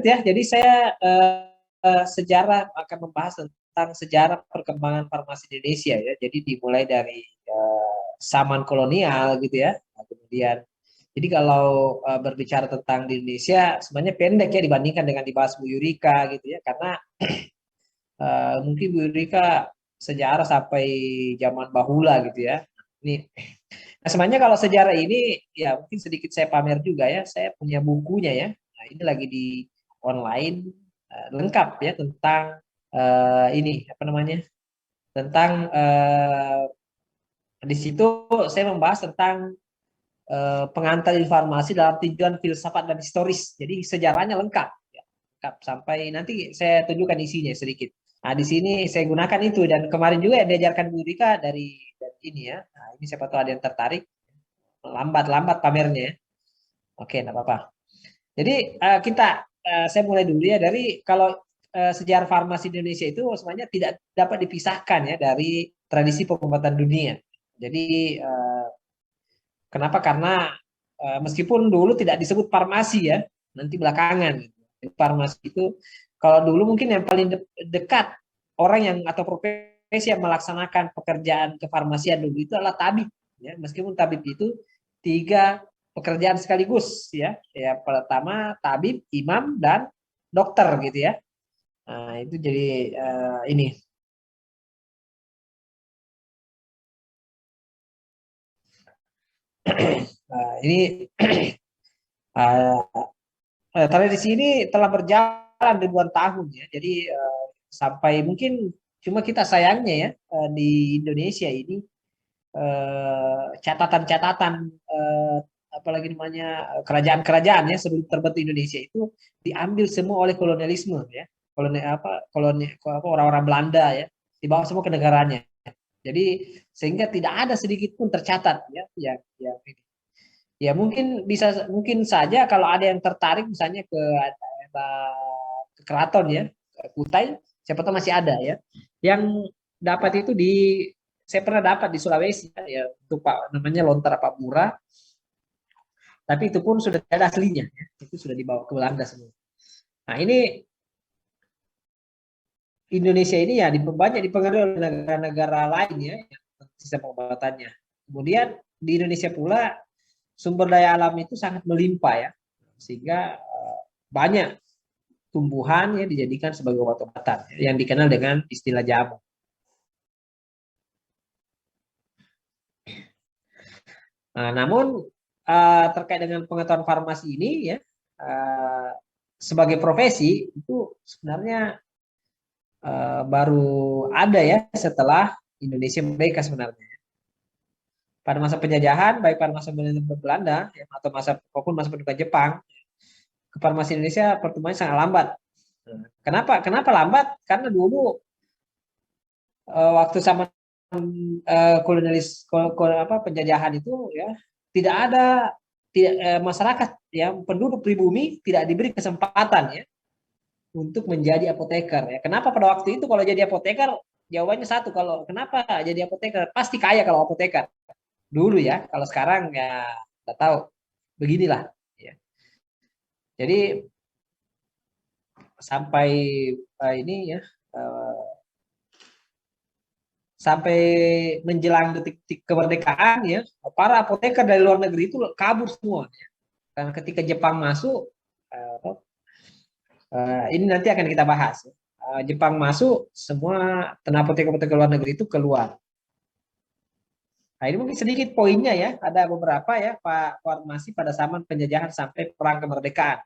ya. Jadi saya sejarah akan membahas tentang sejarah perkembangan farmasi Indonesia ya. Jadi dimulai dari zaman kolonial gitu ya. Nah, kemudian jadi kalau berbicara tentang di Indonesia sebenarnya pendek ya dibandingkan dengan dibahas Bu Yurika gitu ya. Karena mungkin Bu Yurika sejarah sampai zaman bahula gitu ya. Ini nah, sebenarnya kalau sejarah ini ya mungkin sedikit saya pamer juga ya. Saya punya bukunya ya. Nah, ini lagi di online lengkap ya tentang ini apa namanya? Tentang di situ saya membahas tentang pengantar informasi dalam tujuan filsafat dan historis. Jadi sejarahnya lengkap, ya. Lengkap sampai nanti saya tunjukkan isinya sedikit. Nah, di sini saya gunakan itu dan kemarin juga diajarkan Bu Rika dari ini ya. Nah, ini siapa tahu ada yang tertarik. Lambat-lambat pamernya ya. Oke, enggak apa-apa. Jadi saya mulai dulu ya dari kalau sejarah farmasi Indonesia itu sebenarnya tidak dapat dipisahkan ya dari tradisi pengobatan dunia. Jadi kenapa? Karena meskipun dulu tidak disebut farmasi ya, nanti belakangan. Gitu. Farmasi itu kalau dulu mungkin yang paling dekat orang yang atau profesi yang melaksanakan pekerjaan kefarmasian dulu itu adalah tabib. Ya, meskipun tabib itu 3 pekerjaan sekaligus ya. Ya pertama tabib, imam dan dokter gitu ya. Nah, itu jadi ini. Nah, ini tradisi ini telah berjalan ribuan tahun ya. Jadi sampai mungkin cuma kita sayangnya ya di Indonesia ini catatan-catatan apalagi namanya kerajaan-kerajaan ya sebelum terbentuk Indonesia itu diambil semua oleh kolonialisme ya. Koloni orang-orang Belanda ya dibawa semua ke negaranya. Jadi sehingga tidak ada sedikit pun tercatat ya yang ini. Ya mungkin saja kalau ada yang tertarik misalnya ke keraton ya, ke Kutai, siapa tahu masih ada ya. Yang dapat itu saya pernah dapat di Sulawesi ya, untuk Pak namanya Lontar Pak Murah, tapi itu pun sudah tidak ada aslinya ya. Itu sudah dibawa ke Belanda semua. Nah, ini Indonesia ini ya banyak dipengaruhi oleh negara-negara lain ya sistem pengobatannya. Kemudian di Indonesia pula sumber daya alam itu sangat melimpah ya, sehingga banyak tumbuhan ya dijadikan sebagai obat-obatan yang dikenal dengan istilah jamu. Nah, namun terkait dengan pengetahuan farmasi ini ya sebagai profesi itu sebenarnya baru ada ya setelah Indonesia merdeka sebenarnya. Pada masa penjajahan, baik pada masa Belanda ya, atau maupun masa pendudukan Jepang, farmasi Indonesia pertumbuhannya sangat lambat. Kenapa lambat? Karena dulu waktu sama kolonialis penjajahan itu ya tidak ada masyarakat yang penduduk pribumi tidak diberi kesempatan ya untuk menjadi apoteker ya. Kenapa pada waktu itu kalau jadi apoteker jawabannya satu, kalau kenapa jadi apoteker pasti kaya kalau apoteker dulu ya. Kalau sekarang ya nggak tahu, beginilah ya. Jadi sampai ini ya sampai menjelang detik-detik kemerdekaan ya para apoteker dari luar negeri itu kabur semua ya. Karena ketika Jepang masuk ini nanti akan kita bahas ya. Jepang masuk semua tenaga apoteker luar negeri itu keluar. Nah, ini mungkin sedikit poinnya ya, ada beberapa ya Pak farmasi pada zaman penjajahan sampai perang kemerdekaan.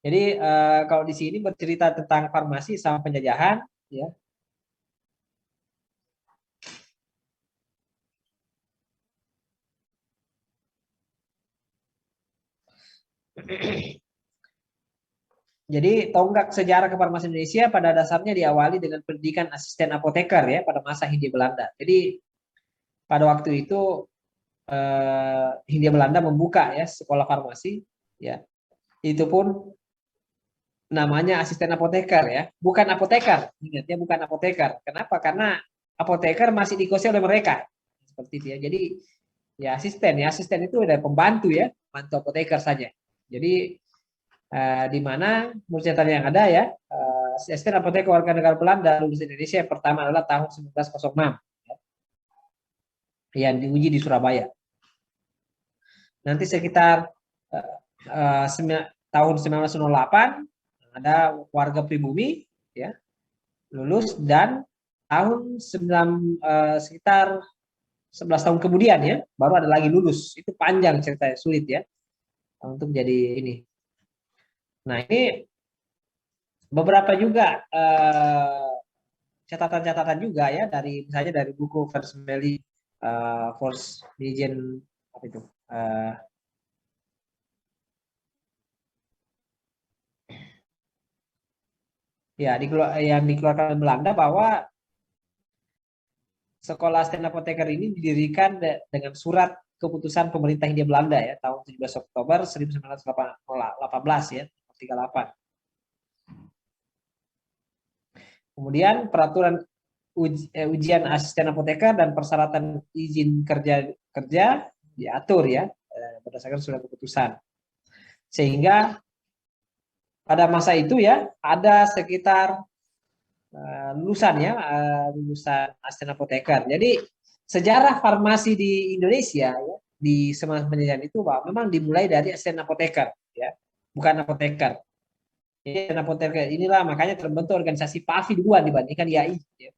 Jadi kalau di sini bercerita tentang farmasi sama penjajahan ya. Jadi tonggak sejarah kefarmasian Indonesia pada dasarnya diawali dengan pendidikan asisten apoteker ya pada masa Hindia Belanda. Jadi pada waktu itu Hindia Belanda membuka ya sekolah farmasi ya. Itu pun namanya asisten apoteker ya, bukan apoteker. Ingat ya, bukan apoteker. Kenapa? Karena apoteker masih dikuasai oleh mereka. Seperti itu ya. Jadi ya asisten itu ada pembantu ya, bantu apoteker saja. Jadi Di mana menurut catatan yang ada ya, Asisten Apoteker warga negara Belanda lulus Indonesia yang pertama adalah tahun 1906 ya, yang diuji di Surabaya. Nanti sekitar tahun 1908 ada warga pribumi ya lulus, dan tahun sekitar 11 tahun kemudian ya baru ada lagi lulus. Itu panjang ceritanya, sulit ya untuk jadi ini. Nah, ini beberapa juga catatan-catatan juga ya dari misalnya dari buku Versmeli Force Legend apa itu ya yang dikeluarkan Belanda bahwa sekolah Sten Apoteker ini didirikan dengan surat keputusan pemerintah Hindia Belanda ya tahun 17 Oktober 1918 ya 38. Kemudian peraturan ujian asisten apoteker dan persyaratan izin kerja diatur ya berdasarkan surat keputusan. Sehingga pada masa itu ya ada sekitar lulusan ya lulusan asisten apoteker. Jadi sejarah farmasi di Indonesia ya di semasa penelitian itu bahwa memang dimulai dari asisten apoteker ya, bukan apoteker. Jadi asisten apoteker inilah makanya terbentuk organisasi PAVI duluan dibandingkan IAI ya.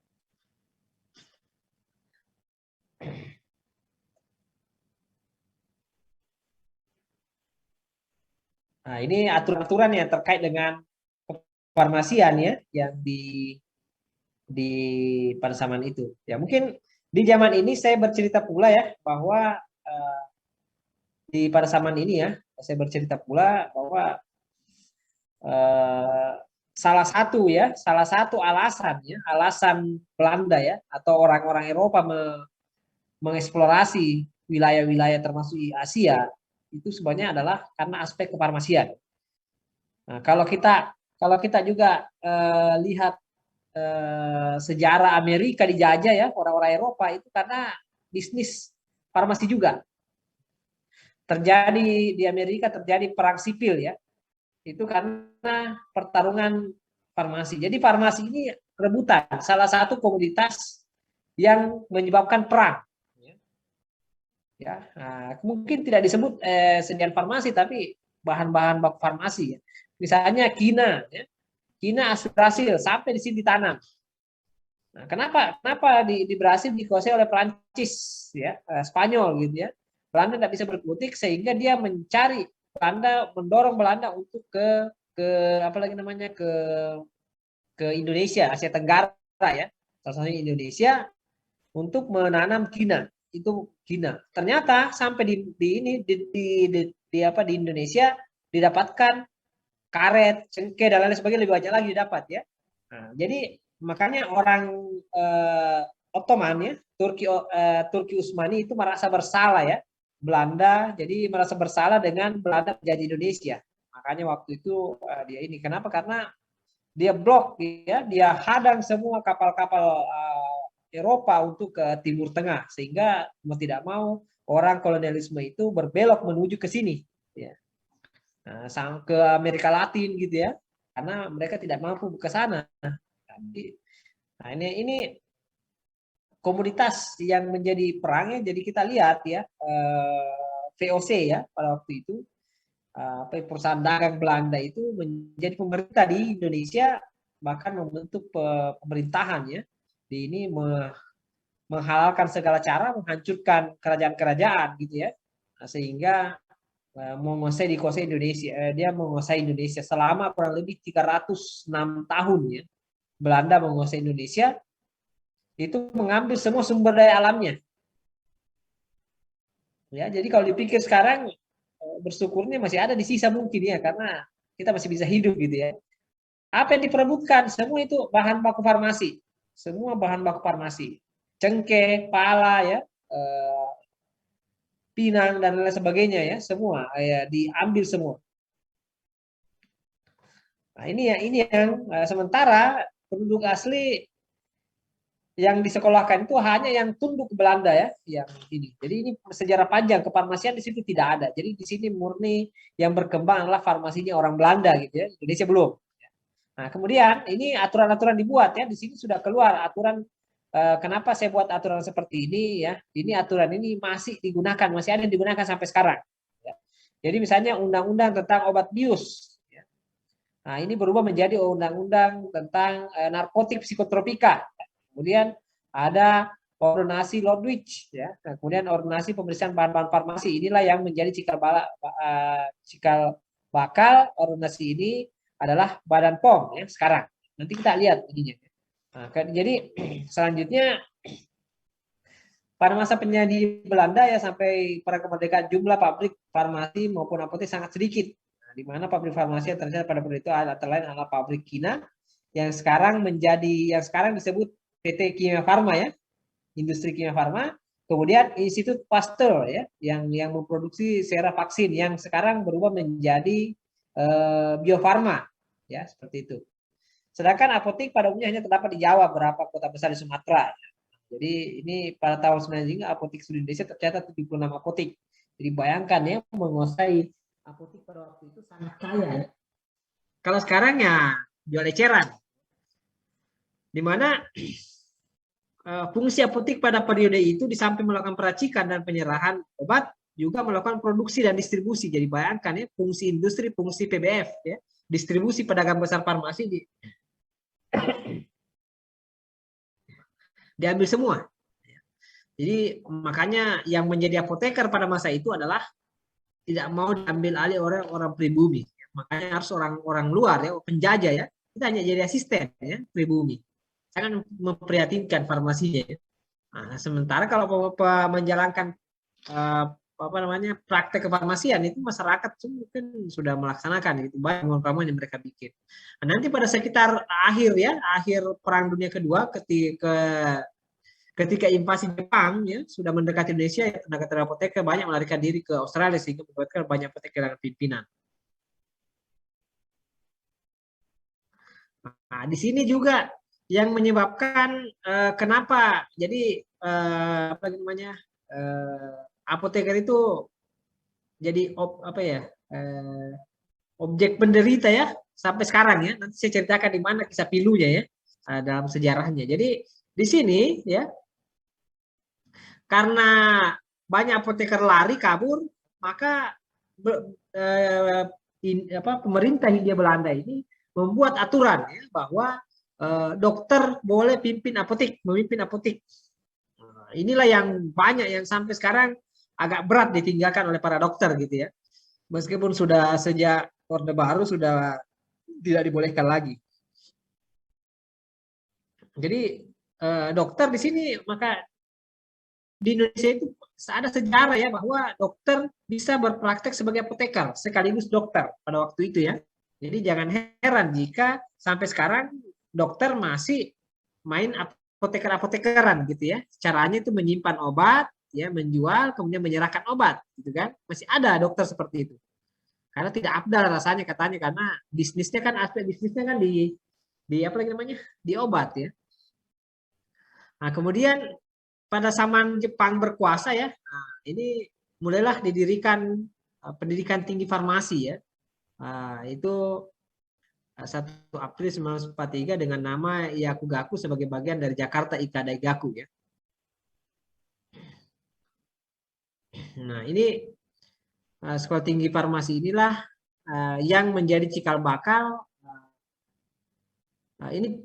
Nah, ini aturan-aturan yang terkait dengan kefarmasian ya yang di pada zaman itu. Ya, mungkin di zaman ini saya bercerita pula ya bahwa di pada zaman ini ya saya bercerita pula bahwa eh, salah satu alasan ya alasan Belanda ya atau orang-orang Eropa mengeksplorasi wilayah-wilayah termasuk di Asia itu sebenarnya adalah karena aspek kefarmasian. Nah, kalau kita juga lihat sejarah Amerika dijajah ya orang-orang Eropa itu karena bisnis farmasi juga. Terjadi di Amerika terjadi perang sipil ya. Itu karena pertarungan farmasi. Jadi farmasi ini rebutan salah satu komoditas yang menyebabkan perang. Ya, nah, mungkin tidak disebut sediaan farmasi tapi bahan-bahan baku farmasi. Ya. Misalnya kina, ya. Kina aspirasil sampai di sini ditanam. Nah, kenapa di Brasil dikuasai oleh Prancis ya, Spanyol gitu ya. Belanda tidak bisa berkutik sehingga dia mendorong Belanda untuk ke apa lagi namanya ke Indonesia, Asia Tenggara ya. Salah satunya Indonesia untuk menanam kina. Itu kina. Ternyata sampai di Indonesia didapatkan karet, cengkeh dan lain sebagainya lebih banyak lagi didapat ya. Nah, jadi makanya orang Ottoman ya, Turki Utsmani itu merasa bersalah ya. Belanda jadi merasa bersalah dengan Belanda menjadi Indonesia. Makanya waktu itu dia ini kenapa? Karena dia blok ya, dia hadang semua kapal-kapal Eropa untuk ke Timur Tengah sehingga mau tidak mau orang kolonialisme itu berbelok menuju ke sini ya. Nah, ke Amerika Latin gitu ya. Karena mereka tidak mampu ke sana. Nah, ini komoditas yang menjadi perangnya. Jadi kita lihat ya VOC ya pada waktu itu perusahaan dagang Belanda itu menjadi pemerintah di Indonesia bahkan membentuk pemerintahan ya. Di ini menghalalkan segala cara menghancurkan kerajaan-kerajaan gitu ya. Nah, sehingga dikuasai Indonesia. Dia menguasai Indonesia selama kurang lebih 306 tahun ya. Belanda menguasai Indonesia itu mengambil semua sumber daya alamnya. Ya, jadi kalau dipikir sekarang bersyukurnya masih ada di sisa mungkin ya karena kita masih bisa hidup gitu ya. Apa yang diperebutkan semua itu bahan baku farmasi. Semua bahan baku farmasi. Cengkeh, pala ya, pinang dan lain sebagainya ya, semua ya diambil semua. Nah, ini yang sementara penduduk asli yang disekolahkan itu hanya yang tunduk ke Belanda ya, yang ini. Jadi ini sejarah panjang kefarmasian di situ tidak ada. Jadi di sini murni yang berkembang adalah farmasinya orang Belanda gitu ya. Indonesia belum. Nah, kemudian ini aturan-aturan dibuat ya. Di sini sudah keluar aturan kenapa saya buat aturan seperti ini ya. Ini aturan ini masih digunakan, masih ada yang digunakan sampai sekarang. Ya. Jadi misalnya undang-undang tentang obat bius. Ya. Nah, ini berubah menjadi undang-undang tentang narkotik psikotropika. Kemudian ada ordonasi Lodwijk ya. Nah, kemudian ordonasi pemeriksaan bahan-bahan farmasi. Inilah yang menjadi cikal bakal ordonasi ini adalah Badan POM ya sekarang. Nanti kita lihat ininya. Nah, jadi selanjutnya pada masa penjajah Belanda ya sampai pada kemerdekaan jumlah pabrik farmasi maupun apotek sangat sedikit. Nah, di mana pabrik farmasi yang tercatat pada periode itu antara lain adalah pabrik Kina yang sekarang disebut PT Kimia Farma ya, industri kimia farma. Kemudian Institut Pasteur ya, yang memproduksi sera vaksin yang sekarang berubah menjadi Bio Farma ya, seperti itu. Sedangkan apotek pada umumnya hanya terdapat di Jawa, beberapa kota besar di Sumatera. Jadi ini pada tahun 1993 apotek seluruh Indonesia tercatat 76 apotek. Jadi bayangkan ya, menguasai apotek pada waktu itu sangat kaya ya. Kalau sekarang ya jual eceran. Di mana fungsi apotek pada periode itu di samping melakukan peracikan dan penyerahan obat, juga melakukan produksi dan distribusi. Jadi bayangkan ya, fungsi industri, fungsi PBF ya, distribusi pedagang besar farmasi diambil semua. Jadi makanya yang menjadi apoteker pada masa itu adalah tidak mau diambil alih oleh orang pribumi. Makanya harus orang luar ya, penjajah ya. Kita hanya jadi asisten ya, pribumi. Sangat memprihatinkan farmasinya ya. Nah, sementara kalau menjalankan praktek kefarmasian itu masyarakat mungkin sudah melaksanakan itu banyak ramuan yang mereka bikin. Nah, nanti pada sekitar akhir Perang Dunia Kedua ketika invasi Jepang ya sudah mendekati Indonesia, ya, tenaga apoteker banyak melarikan diri ke Australia sehingga menyebabkan banyak apoteker kehilangan pimpinan. Nah, di sini juga yang menyebabkan kenapa jadi apoteker itu jadi objek penderita ya sampai sekarang ya. Nanti saya ceritakan di mana kisah pilunya ya dalam sejarahnya. Jadi di sini ya karena banyak apoteker lari kabur, maka pemerintah Hindia Belanda ini membuat aturan ya, bahwa dokter boleh memimpin apotek. Inilah yang banyak yang sampai sekarang agak berat ditinggalkan oleh para dokter gitu ya. Meskipun sudah sejak Orde Baru sudah tidak dibolehkan lagi. Jadi dokter di sini maka di Indonesia itu ada sejarah ya bahwa dokter bisa berpraktek sebagai apoteker sekaligus dokter pada waktu itu ya. Jadi jangan heran jika sampai sekarang dokter masih main apoteker-apotekeran gitu ya. Caranya itu menyimpan obat, ya menjual, kemudian menyerahkan obat, gitu kan? Masih ada dokter seperti itu. Karena tidak abdal rasanya katanya karena bisnisnya kan aspek bisnisnya kan di apa namanya? Di obat ya. Nah, kemudian pada zaman Jepang berkuasa ya, nah, ini mulailah didirikan pendidikan tinggi farmasi ya. Itu 1 April 1943 dengan nama Yakugaku sebagai bagian dari Jakarta Ika Daigaku ya. Nah, ini sekolah tinggi farmasi inilah yang menjadi cikal bakal ini